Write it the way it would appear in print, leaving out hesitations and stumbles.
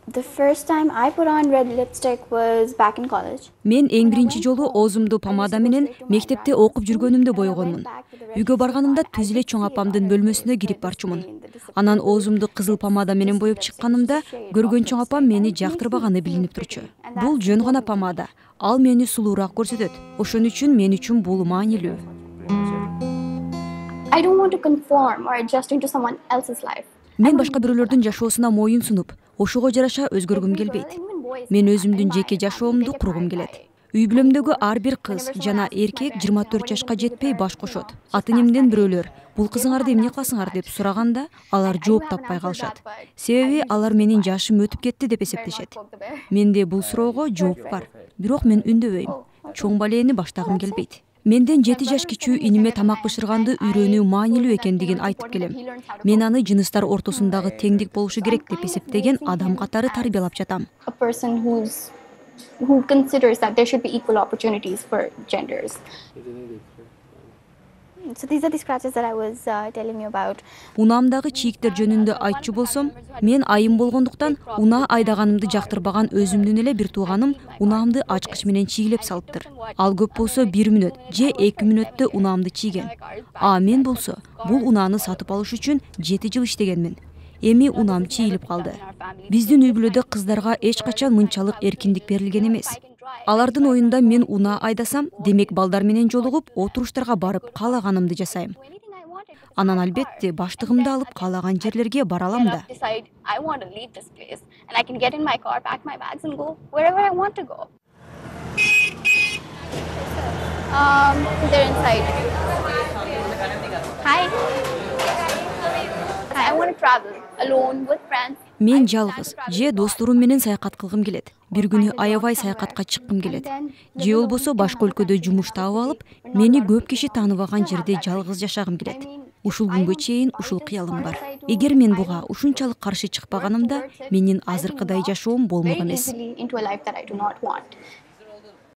The first time I put on red lipstick was back in college. Мен эң биринчи жолу оозумду помада менен мектепте окуп жүргөнүмдө бойгонмун. Үйгө барганымда түз эле чоң апамдын бөлмөсүнө кирип барчумун. Анан оозумду кызыл помада менен боюп чыкканымда көргөн чоң апам мени жактырбаганы билинип турчу. Бул жөн гана помада. Ал мени сулуураак көрсөтөт. Ошон үчүн мен үчүн бул маанилүү. I don't want to conform or adjust into someone else's life. Мен башка бирөөлөрдүн жашоосуна моюн сунуп, ошого жараша өзгөргүм келбейт. Мен өзүмдүн жеке жашоомду кургум келет. Үй бүлөмдөгү ар бир кыз жана эркек 24 жашка жетпей баш кошот. Ата энемден бирөөлөр бул кызыңарды эмне кыласыңар деп сураганда, алар жооп таппай калышат. Себеби алар менин жашым өтүп кетти деп эсептешет. Менде бул суроого жооп бар. Бирок мен үндөбөйм. Чоң балени баштагым келбейт. Менден 7 жаш кичүү иниме тамак бышырганды үйрөнүү маанилүү экендигин айтып келем. Мен аны жыныстар ортосундагы теңдик болушу керек деп эсептеген адам катары тарбиялап жатам. A person who considers that there should be equal opportunities for genders. So these are the scratches that I was telling you about. Унаамдагы чийиктер жөнүндө айтчу болсом, мен айым болгондуктан унаа айдаганымды жактырбаган өзүмдүн эле бир тууганым унаамды ачкыч менен чийгилеп салыптыр. Ал көп болсо 1 мүнөт же 2 мүнөттө унаамды чийген. Мен болсо бул унааны сатып алыш үчүн 7 жыл иштегенмин. Эми унаам чийилип калды. Биздин үй бүлөдө кыздарга эч качан мынчалык эркиндик берилген эмес. Алардын оюнда мен унаа айдасам, демек балдар менен жолугуп, отуруштарга барып каалаганымды жасайм. Анан албетте баштыгымды алып каалаган жерлерге бара алам да. I want to leave this place and I can get in my car, pack my bags and go wherever I want to go. They're inside. Hi. I want to travel alone with friends. Мен жалгыз же досторум менен саякат кылгым келет. Бир күнү аябай саякатка чыккым келет. Же болбосо башка өлкөдө жумуш таап алып, мени көп киши тааныбаган жерде жалгыз жашагым келет. Ушул күнгө чейин ушул кыялым бар. Эгер мен буга ушунчалык каршы чыкпаганымда, менин азыркыдай жашоом болмок эмес.